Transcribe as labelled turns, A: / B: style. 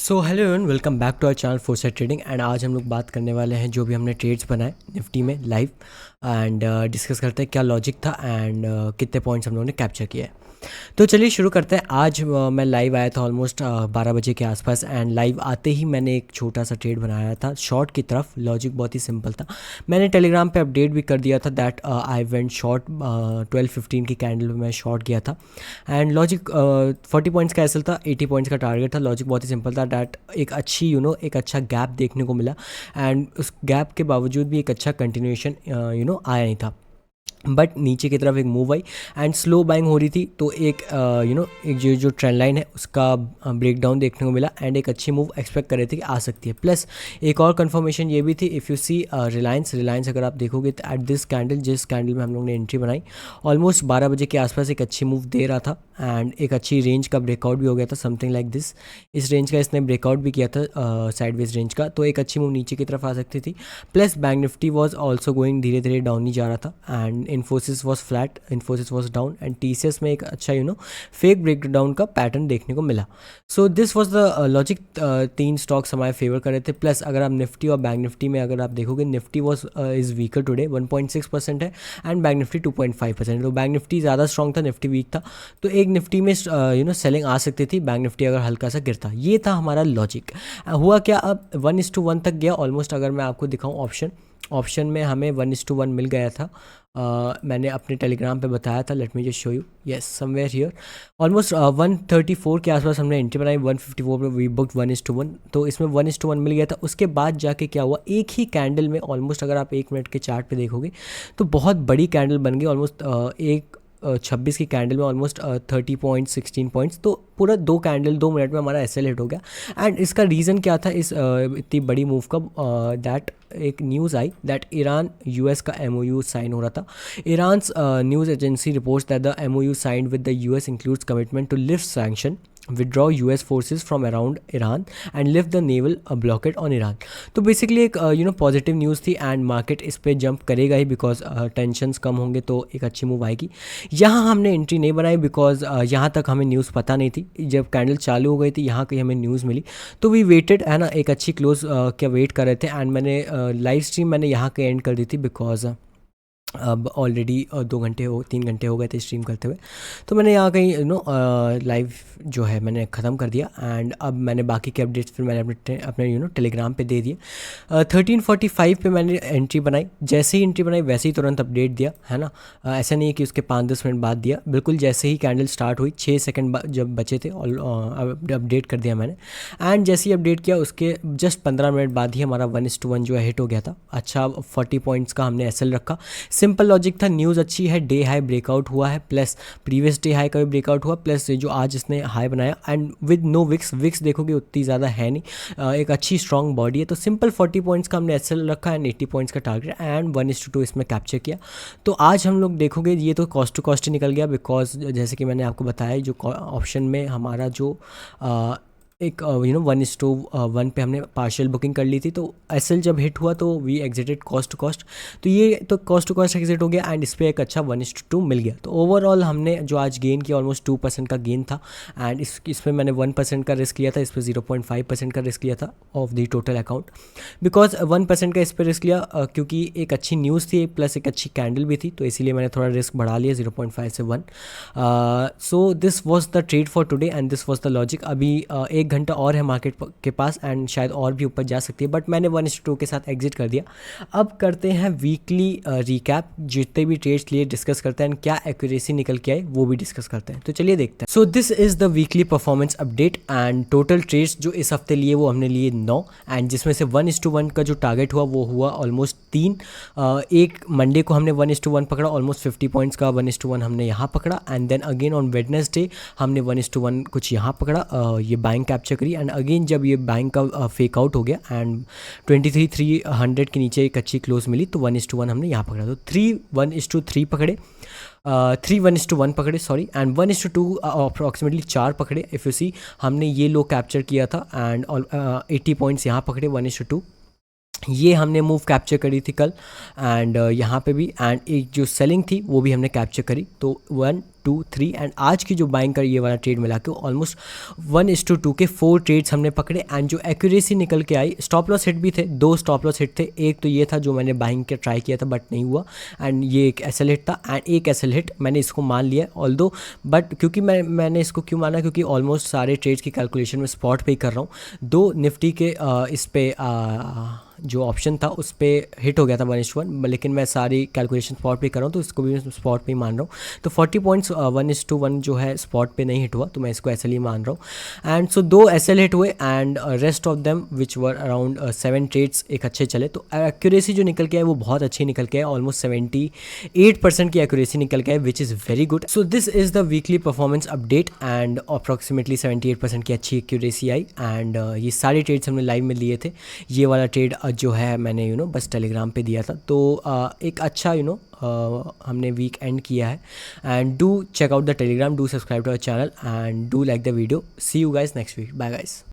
A: So hello everyone, welcome back to our channel Foresight Trading. And आज हम लोग बात करने वाले हैं जो भी हमने ट्रेड्स बनाए निफ्टी में लाइव, एंड डिस्कस करते हैं क्या लॉजिक था एंड कितने पॉइंट्स हम लोगों ने कैप्चर किए हैं। तो चलिए शुरू करते हैं। आज मैं लाइव आया था ऑलमोस्ट 12 बजे के आसपास, एंड लाइव आते ही मैंने एक छोटा सा ट्रेड बनाया था शॉर्ट की तरफ। लॉजिक बहुत ही सिंपल था। मैंने टेलीग्राम पे अपडेट भी कर दिया था दैट आई वेंट शॉर्ट 12:15 की कैंडल में मैं शॉर्ट गया था। एंड लॉजिक 40 पॉइंट्स का एसएल था, 80 पॉइंट्स का टारगेट था। लॉजिक बहुत ही सिंपल था दैट एक अच्छी एक अच्छा गैप देखने को मिला, एंड उस गैप के बावजूद भी एक अच्छा कंटिन्यूएशन आया नहीं था, बट नीचे की तरफ एक move I and slow buying हो रही थी। तो एक एक जो ट्रेंड लाइन है उसका ब्रेक डाउन देखने को मिला, एंड एक अच्छी मूव एक्सपेक्ट कर रहे थे कि आ सकती है। प्लस एक और कंफर्मेशन ये भी थी, इफ़ यू सी रिलायंस अगर आप देखोगे तो एट दिस कैंडल, जिस कैंडल में हम लोग ने एंट्री बनाई ऑलमोस्ट 12 बजे के आसपास एक अच्छी मूव दे रहा था, एंड एक अच्छी रेंज का ब्रेकआउट भी हो गया था, समथिंग लाइक दिस। इस रेंज का इसने ब्रेकआउट भी किया था साइडवेज रेंज का, तो एक अच्छी मूव नीचे की तरफ आ सकती थी। Plus bank Nifty was also going धीरे धीरे डाउन ही जा रहा था, and Infosys was flat, Infosys was down, and TCS में एक अच्छा फेक ब्रेक डाउन का पैटर्न देखने को मिला। So this was the logic. 3 stocks हमारे फेवर कर रहे थे। प्लस अगर आप निफ्टी और बैंक निफ्टी में अगर आप देखोगे, Nifty was is weaker today, 1.6% है, एंड बैंक निफ्टी 2.5%। तो बैंक निफ्टी ज़्यादा स्ट्रॉन्ग था, निफ्टी वीक था। तो एक निफ्टी में सेलिंग आ सकती थी, बैंक निफ्टी अगर हल्का सा गिरता। ये था हमारा लॉजिक। हुआ क्या, अब 1:1 तक गया ऑलमोस्ट। अगर मैं आपको दिखाऊँ ऑप्शन में हमें 1:1 मिल गया था। मैंने अपने टेलीग्राम पे बताया था, let me just show you, yes somewhere here. Almost 134 के आसपास हमने एंट्री बनाई, 154 में वी बुक्ड 1:1, तो इसमें 1:1 मिल गया था। उसके बाद जाके क्या हुआ, एक ही कैंडल में ऑलमोस्ट अगर आप 1 मिनट के चार्ट पे देखोगे तो बहुत बड़ी कैंडल बन गई। ऑलमोस्ट 26 की कैंडल में ऑलमोस्ट 30 पॉइंट्स, 16 पॉइंट्स, तो पूरा 2 कैंडल 2 मिनट में हमारा एसएल हिट हो गया। एंड इसका रीज़न क्या था इस इतनी बड़ी मूव का, दैट एक न्यूज़ आई दैट ईरान यूएस का एमओयू साइन हो रहा था। Iran's news agency reports that the MoU signed with the US includes commitment to lift sanction, withdraw US forces from around Iran and lift the naval blockade on Iran। तो basically एक positive news थी, and market इस पे jump करेगा ही because tensions कम होंगे तो एक अच्छी मूव आएगी। यहाँ हमने एंट्री नहीं बनाई बिकॉज यहाँ तक हमें न्यूज़ पता नहीं थी। जब कैंडल चालू हो गई थी यहाँ कहीं हमें न्यूज़ मिली, तो वी वेटेड, है ना, एक अच्छी क्लोज क्या वेट कर रहे थे। एंड मैंने लाइव स्ट्रीम मैंने यहाँ के एंड कर दी थी बिकॉज अब ऑलरेडी 3 घंटे हो गए थे स्ट्रीम करते हुए। तो मैंने यहाँ कहीं लाइव जो है मैंने ख़त्म कर दिया, एंड अब मैंने बाकी के अपडेट्स फिर मैंने अपने टेलीग्राम पे दे दिए। 13:45 पे मैंने एंट्री बनाई। जैसे ही एंट्री बनाई वैसे ही तुरंत अपडेट दिया, है ना। ऐसा नहीं है कि उसके 5-10 मिनट बाद दिया, बिल्कुल जैसे ही कैंडल स्टार्ट हुई 6 सेकंड जब बचे थे अपडेट कर दिया मैंने। एंड जैसे ही अपडेट किया उसके जस्ट 15 मिनट बाद ही हमारा 1:1 जो है हिट हो गया था। अच्छा 40 पॉइंट्स का हमने एसएल रखा। सिंपल लॉजिक था, न्यूज़ अच्छी है, डे हाई ब्रेकआउट हुआ है, प्लस प्रीवियस डे हाई का भी ब्रेकआउट हुआ, प्लस जो आज इसने हाई बनाया, एंड विद नो विक्स देखोगे उतनी ज़्यादा है नहीं, एक अच्छी स्ट्रॉन्ग बॉडी है। तो सिंपल 40 पॉइंट्स का हमने एसएल रखा एंड 80 पॉइंट्स का टारगेट, एंड 1:2 इसमें कैप्चर किया। तो आज हम लोग देखोगे ये तो कॉस्ट टू कॉस्ट ही निकल गया, बिकॉज जैसे कि मैंने आपको बताया जो ऑप्शन में हमारा जो एक 1:1 पे हमने पार्शियल बुकिंग कर ली थी, तो एसएल जब हिट हुआ तो we exited cost to cost. तो ये तो कॉस्ट टू कॉस्ट एग्जिट हो गया, एंड इस पर एक अच्छा 1:2 मिल गया। तो ओवरऑल हमने जो आज गेन किया ऑलमोस्ट 2% का गेन था, एंड इसमें मैंने 1% का रिस्क लिया था, इस पर 0.5% का रिस्क लिया था of the total account. Because 1% का इस पर रिस्क लिया क्योंकि एक अच्छी न्यूज़ थी प्लस एक अच्छी कैंडल भी थी, तो इसीलिए मैंने थोड़ा रिस्क बढ़ा लिया 0.5 से 1। So this was the trade for today and this was the logic. अभी 1 घंटा और है मार्केट के पास, एंड शायद और भी ऊपर जा सकती है, बट मैंने 1:2 के साथ एग्जिट कर दिया। अब करते हैं वीकली रिकैप, जितने भी ट्रेड्स लिए डिस्कस करते हैं, एंड क्या एक्यूरेसी निकल के आए वो भी डिस्कस करते हैं। तो चलिए देखते हैं। So this is the weekly performance update, and total trades जो इस हफ्ते लिए वो हमने लिए 9, एंड जिसमें से 1:1 का जो टारगेट हुआ वो हुआ ऑलमोस्ट 3। एक मंडे को हमने 1:1 पकड़ा, ऑलमोस्ट 50 पॉइंट्स का 1:1 हमने यहाँ पकड़ा, and then again on Wednesday हमने 1:1 कुछ यहाँ पकड़ा, ये बाइंग कैप्चर करी, एंड अगेन जब ये बैंक का फेक आउट हो गया एंड 23,300 के नीचे एक अच्छी क्लोज मिली, तो 1:1 हमने यहाँ पकड़ा। तो 3:1:3 पकड़े, 3:1 पकड़े सॉरी, एंड 1:2 अप्रॉक्सीमेटली 4 पकड़े। इफ़ यू सी हमने ये लो कैप्चर किया था, एंड 80 पॉइंट्स यहाँ पकड़े 1:2। ये हमने मूव कैप्चर करी थी कल, एंड यहाँ पे भी, एंड एक जो सेलिंग थी वो भी हमने कैप्चर करी। तो 1 2 3 एंड आज की जो बाइंग का ये वाला ट्रेड मिला के ऑलमोस्ट 1:2 के 4 ट्रेड्स हमने पकड़े। एंड जो एक्यूरेसी निकल के आई, स्टॉप लॉस हिट भी थे, 2 स्टॉप लॉस हिट थे। एक तो ये था जो मैंने बाइंग का ट्राई किया था बट नहीं हुआ, एंड ये एक एसएल हिट था एंड एक एसएल हिट मैंने इसको मान लिया ऑल्दो। बट क्योंकि मैंने इसको क्यों माना, क्योंकि ऑलमोस्ट सारे ट्रेड्स की कैलकुलेशन में स्पॉट पे ही कर रहा हूँ। दो निफ्टी के इस पे जो ऑप्शन था उस पर हिट हो गया था 1:1, लेकिन मैं सारी कैलकुलेशन स्पॉट पे कर रहा हूँ तो इसको भी मैं स्पॉट पे ही मान रहा हूँ। तो 40 पॉइंट्स 1:1 जो है स्पॉट पे नहीं हिट हुआ, तो मैं इसको एस एल ही मान रहा हूँ। And so 2 S L hit हुए and rest of them which were around 7 trades एक अच्छे चले। तो एक्यूरेसी जो निकल के है वो बहुत अच्छी निकल के है, ऑलमोस्ट 78% की एक्यूरेसी निकल के है, which is very good. So this is the weekly performance update and approximately 78% की अच्छी एक्यूरेसी आई। एंड ये सारे ट्रेड्स हमने लाइव में लिए थे। ये वाला ट्रेड जो है मैंने बस टेलीग्राम पे दिया था। तो एक अच्छा हमने वीक एंड किया है। And do check out the Telegram, do subscribe to our channel and do like the video. See you guys next week, bye guys.